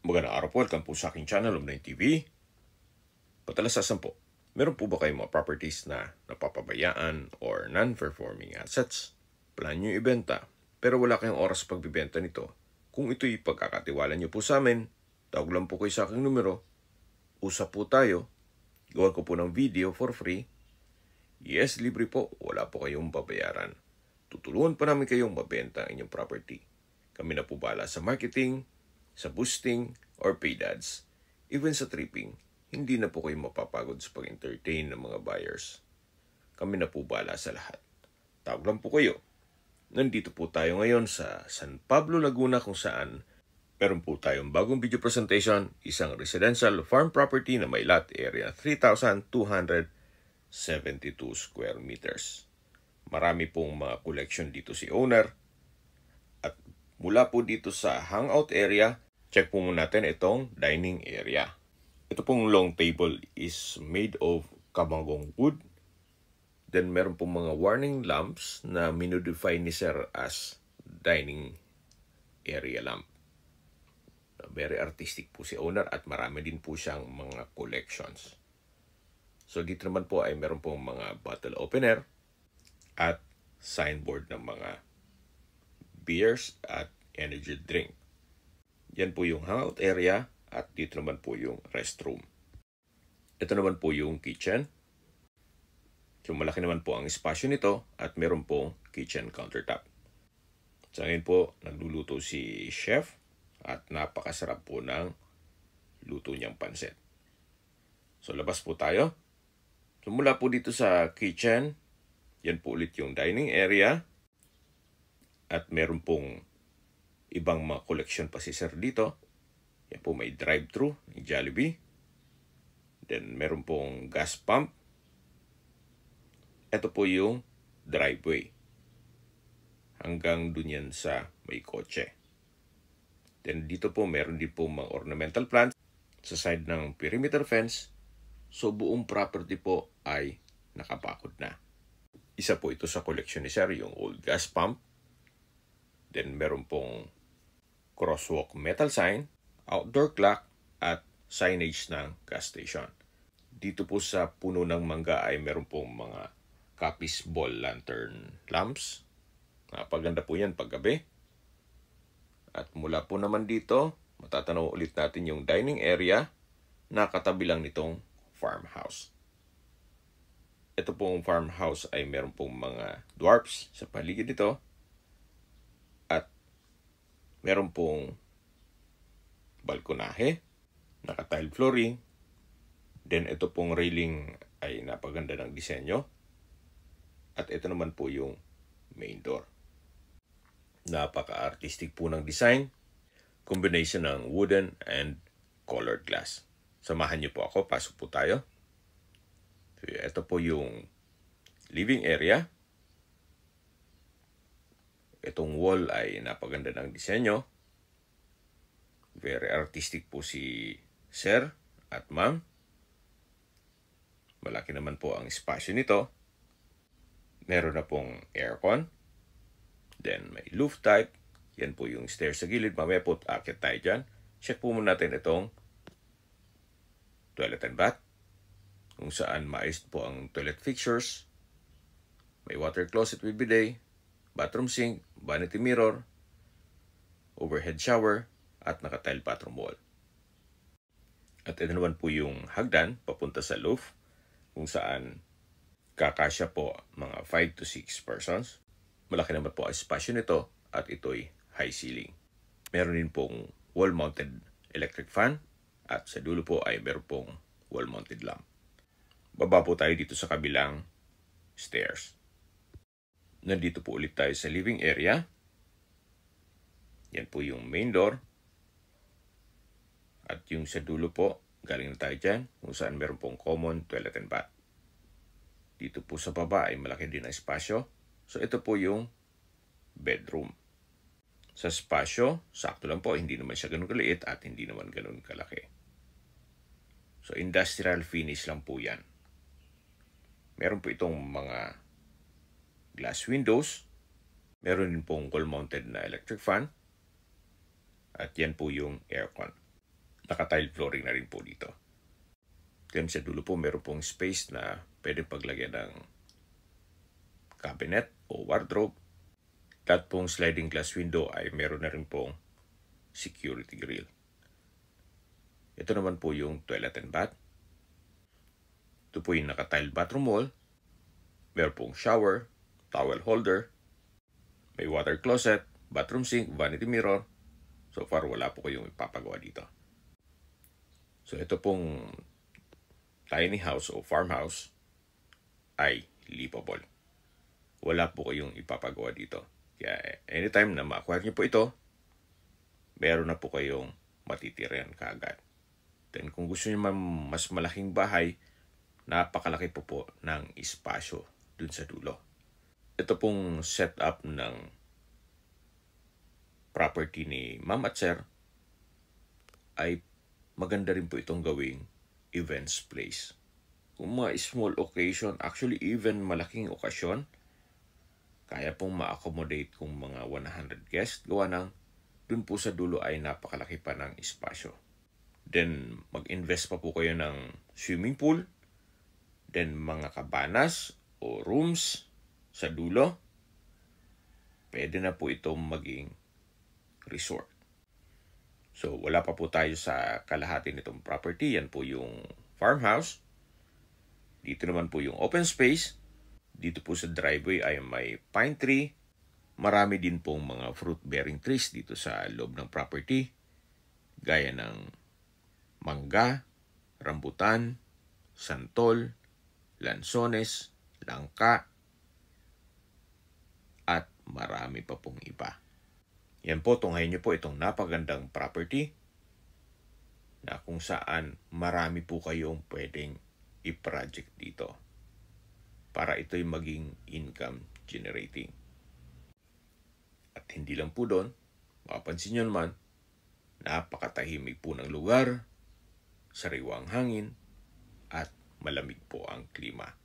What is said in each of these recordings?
Magandang araw po, welcome po sa aking channel, Omnine TV. Patalasasan po, meron po ba kayong mga properties na napapabayaan or non-performing assets? Plan nyo ibenta, pero wala kayong oras pagbibenta nito. Kung ito'y pagkakatiwala nyo po sa amin, tawag lang po kayo sa aking numero, usap po tayo, gawa ko po ng video for free. Yes, libre po, wala po kayong babayaran. Tutulungan pa namin kayong mabenta ang inyong property. Kami na po bahala sa marketing, sa boosting, or paid ads. Even sa tripping, hindi na po kayo mapapagod sa pag-entertain ng mga buyers. Kami na po bahala sa lahat. Tawag lang po kayo. Nandito po tayo ngayon sa San Pablo, Laguna kung saan meron po tayong bagong video presentation, isang residential farm property na may lot area 3,272 square meters. Marami pong mga collection dito si owner. At mula po dito sa hangout area, check po muna natin itong dining area. Ito pong long table is made of kabanggong wood. Then meron pong mga warning lamps na minodify ni Sir as dining area lamp. Very artistic po si owner at marami din po siyang mga collections. So dito naman po ay meron pong mga bottle opener at signboard ng mga beers at energy drink. Yan po yung hangout area at dito naman po yung restroom. Ito naman po yung kitchen. So malaki naman po ang espasyo nito at meron pong kitchen countertop. Sa ngayon po, nagluluto si chef at napakasarap po ng luto niyang pansit. So labas po tayo. So mula po dito sa kitchen, yan po ulit yung dining area. At meron pong ibang mga collection pa si Sir dito. Yan po may drive-thru, Jollibee. Then meron pong gas pump. Ito po yung driveway. Hanggang dun yan sa may kotse. Then dito po meron din po mga ornamental plants sa side ng perimeter fence. So buong property po ay nakabakod na. Isa po ito sa collection ni Sir, yung old gas pump. Then meron pong crosswalk metal sign, outdoor clock, at signage ng gas station. Dito po sa puno ng mangga ay meron pong mga Capiz ball lantern lamps. Napaganda po yan paggabi. At mula po naman dito, matatanaw ulit natin yung dining area na katabi lang nitong farmhouse. Ito pong farmhouse ay meron pong mga dwarfs sa paligid nito. At meron pong balkonahe, naka-tile flooring. Then ito pong railing ay napaganda ng disenyo. At ito naman po yung main door. Napaka-artistic po ng design. Combination ng wooden and colored glass. Samahan niyo po ako, pasok po tayo. So, ito po yung living area. Itong wall ay napaganda ng disenyo. Very artistic po si Sir at Ma'am. Malaki naman po ang espasyo nito. Meron na pong aircon. Then may roof type. Yan po yung stairs sa gilid. Mamaya po akit tayo dyan. Check po muna natin itong toilet and bath. Kung saan maayos po ang toilet fixtures. May water closet with bidet. Bathroom sink, vanity mirror, overhead shower, at naka-tile bathroom wall. At ito naman po yung hagdan papunta sa roof kung saan kakasya po mga 5 to 6 persons. Malaki naman po ang espasyo nito at ito'y high ceiling. Meron din pong wall-mounted electric fan at sa dulo po ay meron pong wall-mounted lamp. Baba po tayo dito sa kabilang stairs. Nandito po ulit tayo sa living area. Yan po yung main door. At yung sa dulo po, galing na tayo dyan, kung saan meron pong common toilet and bath. Dito po sa baba ay malaki din ang espasyo. So ito po yung bedroom. Sa espasyo, sakto lang po, hindi naman siya ganun kaliit at hindi naman ganun kalaki. So industrial finish lang po yan. Meron po itong mga glass windows. Meron din pong wall-mounted na electric fan. At yan po yung aircon. Naka-tile flooring na rin po dito. Then sa dulo po meron pong space na pwede paglagyan ng cabinet o wardrobe. At pong sliding glass window ay meron na rin pong security grill. Ito naman po yung toilet and bath. Ito po yung naka-tile bathroom wall. Meron pong shower, towel holder, may water closet, bathroom sink, vanity mirror. So far, wala po kayong ipapagawa dito. So ito pong tiny house o farmhouse ay livable. Wala po kayong ipapagawa dito. Kaya anytime na ma-acquire nyo po ito, meron na po kayong matitirian kaagad. Then kung gusto nyo mas malaking bahay, napakalaki po ng espasyo dun sa dulo. Ito pong setup ng property ni Ma'am at Sir ay maganda rin po itong gawing events place. Kung mga small occasion, actually even malaking okasyon, kaya pong ma-accommodate kung mga 100 guests, gawa ng dun po sa dulo ay napakalaki pa ng espasyo. Then mag-invest pa po kayo ng swimming pool, then mga cabanas o rooms sa dulo. Pwede na po itong maging resort. So wala pa po tayo sa kalahati nitong property. Yan po yung farmhouse. Dito naman po yung open space. Dito po sa driveway ay may pine tree. Marami din pong mga fruit-bearing trees dito sa loob ng property. Gaya ng mangga, rambutan, santol, lansones, langka, at marami pa pong iba. Yan po, tunghayin nyo po itong napagandang property na kung saan marami po kayong pwedeng i-project dito para ito'y maging income generating. At hindi lang po doon, mapapansin nyo naman, napakatahimik po ng lugar, sariwang hangin, at malamig po ang klima.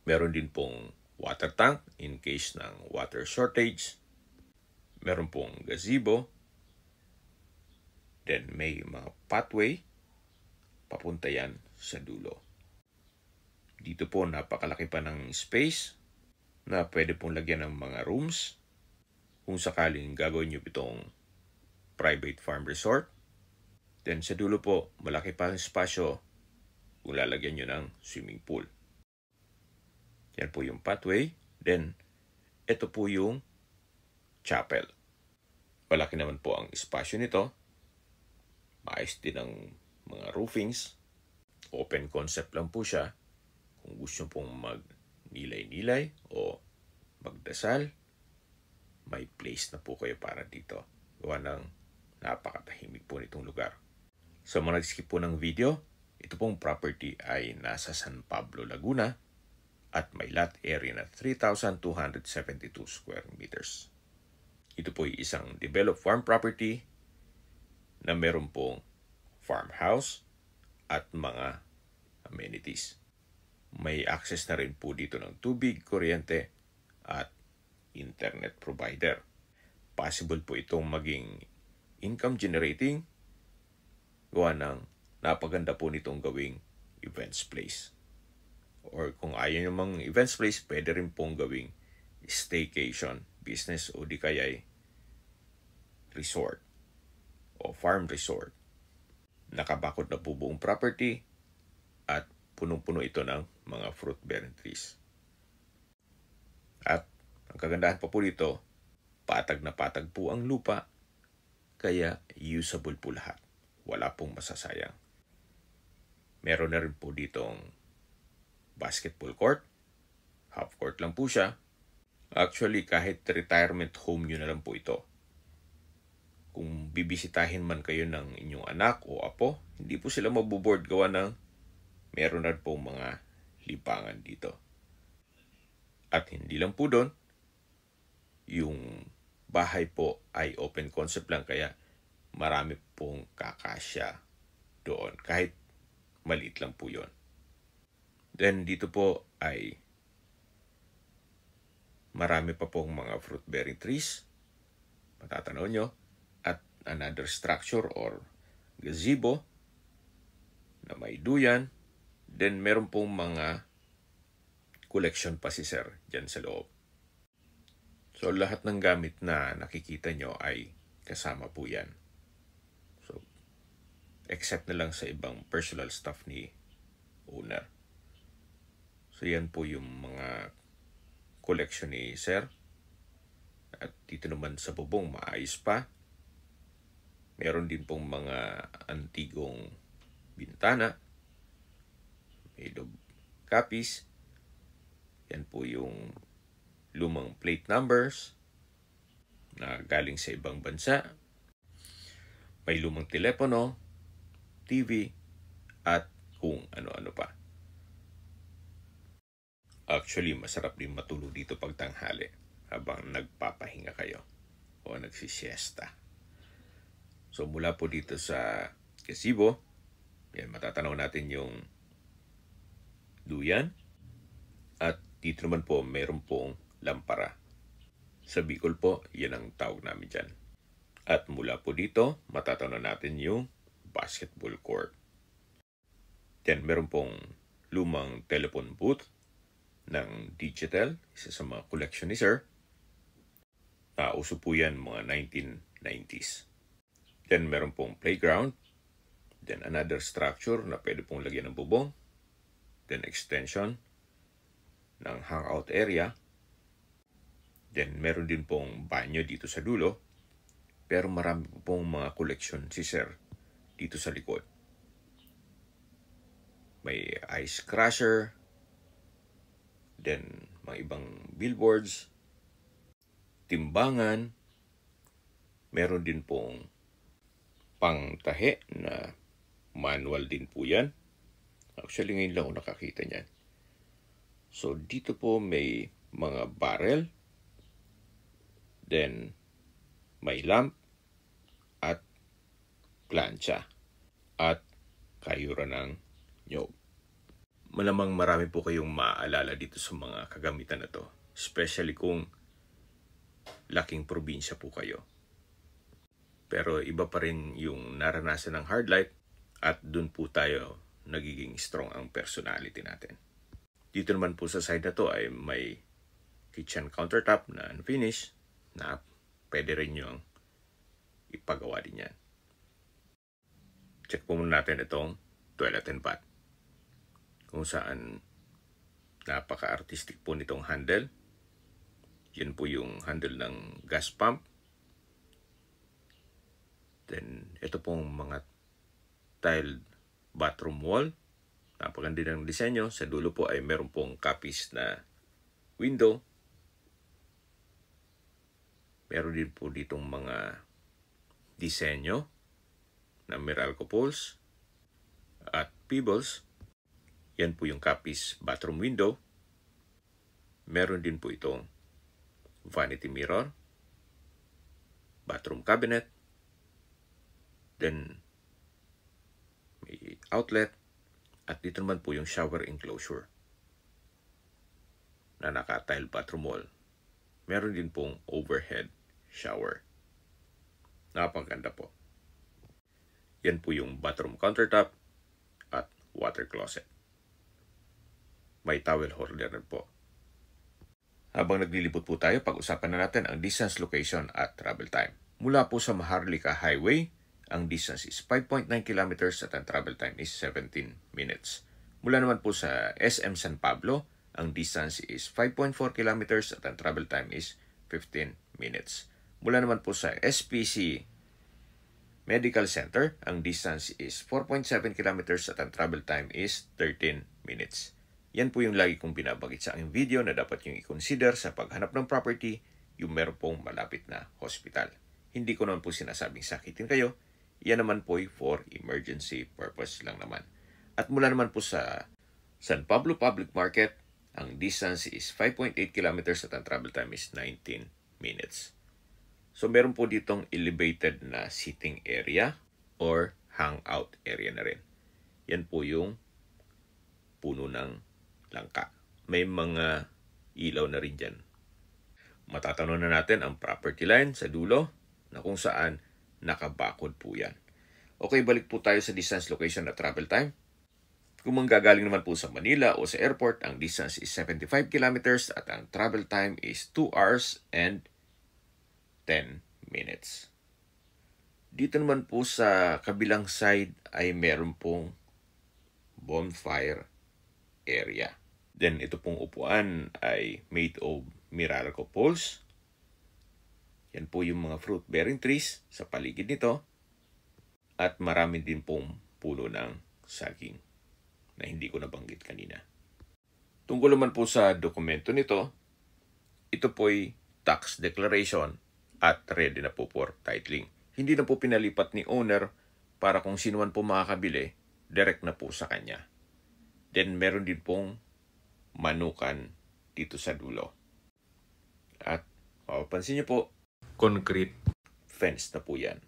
Meron din pong water tank in case ng water shortage. Meron pong gazebo. Then may mga pathway papunta yan sa dulo. Dito po napakalaki pa ng space na pwede pong lagyan ng mga rooms kung sakaling gagawin nyo itong private farm resort. Then sa dulo po, malaki pa ang espasyo kung lalagyan nyo ng swimming pool. Yan po yung pathway. Then, ito po yung chapel. Malaki naman po ang espasyo nito. Maayos din ang mga roofings. Open concept lang po siya. Kung gusto pong mag-nilay-nilay o magdasal, may place na po kayo para dito. Gawa ng napakatahimik po nitong lugar. Sa mga nag-skip po ng video, ito pong property ay nasa San Pablo, Laguna at may lot area na 3,272 square meters. Ito po ay isang developed farm property na meron pong farmhouse at mga amenities. May access na rin po dito ng tubig, kuryente, at internet provider. Possible po itong maging income generating. Gawa ng napaganda po nitong gawing events place. Or kung ayaw nyo mang events place, pwede rin pong gawing staycation business o di kaya'y resort o farm resort. Nakabakod na po buong property at punong-puno ito ng mga fruit-bearing trees. At ang kagandahan pa po dito, patag na patag po ang lupa, kaya usable po lahat. Wala pong masasayang. Meron na rin po ditong basketball court. Half court lang po siya. Actually, kahit retirement home nyo na lang po ito. Kung bibisitahin man kayo ng inyong anak o apo, hindi po sila mabuboard gawa ng meron na po mga lipangan dito. At hindi lang po doon, yung bahay po ay open concept lang kaya marami pong kakasya doon. Kahit maliit lang po yon. Then dito po ay marami pa pong mga fruit-bearing trees. Matatanaw nyo. At another structure or gazebo na may duyan. Then meron pong mga collection pa si sir dyan sa loob. So lahat ng gamit na nakikita nyo ay kasama po yan. So except na lang sa ibang personal stuff ni owner. So yan po yung mga collection ni sir. At dito naman sa bubong maayos pa. Meron din pong mga antigong bintana. Made of copies. Yan po yung lumang plate numbers na galing sa ibang bansa. May lumang telepono, TV, at kung ano-ano pa. Actually, masarap din matulog dito pag tanghali habang nagpapahinga kayo o nagsisiesta. So mula po dito sa gazebo, yan, matatanaw natin yung duyan. At dito naman po, mayroon pong lampara. Sa Bicol po, yan ang tawag namin dyan. At mula po dito, matatanaw natin yung basketball court. Yan, meron pong lumang telephone booth ng Digital, isa sa mga collection ni sir. Uso po yan mga 1990s. Then meron pong playground. Then another structure na pwede pong lagyan ng bubong. Then extension ng hangout area. Then meron din pong banyo dito sa dulo. Pero marami pong mga collection si sir dito sa likod. May ice crusher. Then mga ibang billboards. Timbangan. Meron din pong pangtahe na manual din po yan. Actually, ngayon lang ako nakakita niyan. So, dito po may mga barrel. Then, may lamp at plancha at kayura ng nyog. Malamang marami po kayong maaalala dito sa mga kagamitan na to. Especially kung laking probinsya po kayo. Pero iba pa rin yung naranasan ng hard life at dun po tayo nagiging strong ang personality natin. Dito naman po sa side na to ay may kitchen countertop na unfinished na pwede rin yung ipagawa din yan. Check po muna natin itong toilet and bath. Kung saan napaka-artistic po nitong handle. Yan po yung handle ng gas pump. Then, ito pong mga tiled bathroom wall. Napaganda ng disenyo. Sa dulo po ay meron pong copies na window. Meron din po ditong mga disenyo na Meralco poles at pebbles. Yan po yung copies bathroom window. Meron din po itong vanity mirror, bathroom cabinet, then may outlet, at dito naman po yung shower enclosure na naka-tile bathroom wall. Meron din pong overhead shower. Napakaganda po. Yan po yung bathroom countertop at water closet. May towel holder rin po. Habang naglilibot po tayo, pag-usapan na natin ang distance, location at travel time. Mula po sa Maharlika Highway, ang distance is 5.9 kilometers at ang travel time is 17 minutes. Mula naman po sa SM San Pablo, ang distance is 5.4 kilometers at ang travel time is 15 minutes. Mula naman po sa SPC Medical Center, ang distance is 4.7 kilometers at ang travel time is 13 minutes. Yan po yung lagi kong binabagit sa aking video na dapat yung i-consider sa paghanap ng property, yung meron pong malapit na hospital. Hindi ko naman po sinasabing sakitin kayo. Yan naman po for emergency purpose lang naman. At mula naman po sa San Pablo Public Market, ang distance is 5.8 kilometers at ang travel time is 19 minutes. So meron po ditong elevated na sitting area or hangout area na rin. Yan po yung puno ng langka. May mga ilaw na rin dyan. Matatanong na natin ang property line sa dulo na kung saan nakabakod po yan. Okay, balik po tayo sa distance, location at travel time. Kung manggagaling naman po sa Manila o sa airport, ang distance is 75 kilometers at ang travel time is 2 hours and 10 minutes. Dito naman po sa kabilang side ay meron pong bonfire area. Then ito pong upuan ay made of Meralco poles. Yan po yung mga fruit-bearing trees sa paligid nito. At marami din pong puno ng saging na hindi ko nabanggit kanina. Tungkol naman po sa dokumento nito, ito po'y tax declaration at ready na po for titling. Hindi na po pinalipat ni owner para kung sino man po makakabili, direct na po sa kanya. Then meron din pong manukan dito sa dulo. At mapapansin niyo po, concrete fence na po yan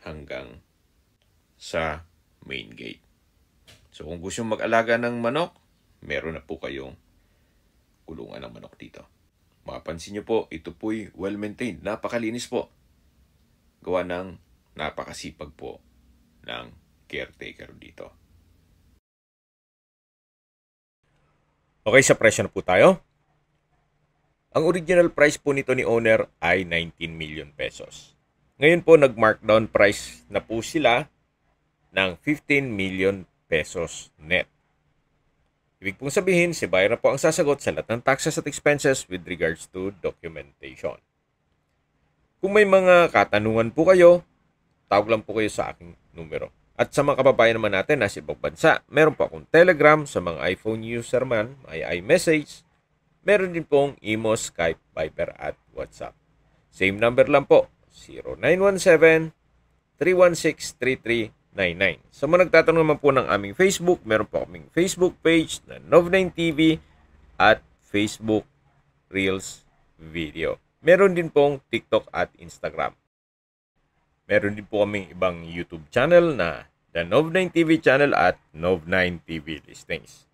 hanggang sa main gate. So kung gusto mag-alaga ng manok, meron na po kayong kulungan ng manok dito. Mapapansin niyo po, ito po'y well-maintained. Napakalinis po. Gawa ng napakasipag po ng caretaker dito. Okay, sa presyo na po tayo. Ang original price po nito ni owner ay 19 million pesos. Ngayon po, nag-markdown price na po sila ng 15 million pesos net. Ibig pong sabihin, si buyer na po ang sasagot sa lahat ng taxes at expenses with regards to documentation. Kung may mga katanungan po kayo, tawag lang po kayo sa aking numero. At sa mga kababayan naman natin na sa ibang bansa, meron po akong Telegram sa mga iPhone user man, may iMessage. Meron din pong Imo, Skype, Viber at WhatsApp. Same number lang po, 0917-316-3399. Sa mga nagtatanong naman po ng aming Facebook, meron po kaming Facebook page na Nov9 TV at Facebook Reels Video. Meron din pong TikTok at Instagram. Meron din po kaming ibang YouTube channel na The Nov9 TV channel at Nov9 TV Listings.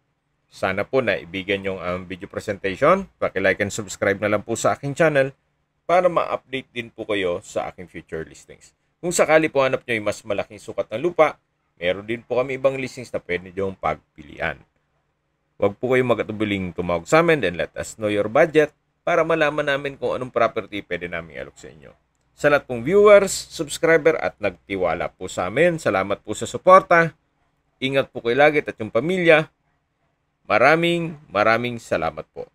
Sana po na ibigan yung video presentation. Paki-like and subscribe na lang po sa aking channel para ma-update din po kayo sa aking future listings. Kung sakali po hanap nyo yung mas malaking sukat ng lupa, meron din po kami ibang listings na pwede nyo pagpilian. Huwag po kayong magkatubiling tumawag sa amin and let us know your budget para malaman namin kung anong property pwede namin alok sa inyo. Sa lahat pong viewers, subscriber at nagtiwala po sa amin, salamat po sa suporta. Ingat po kayo lagi at yung pamilya. Maraming salamat po.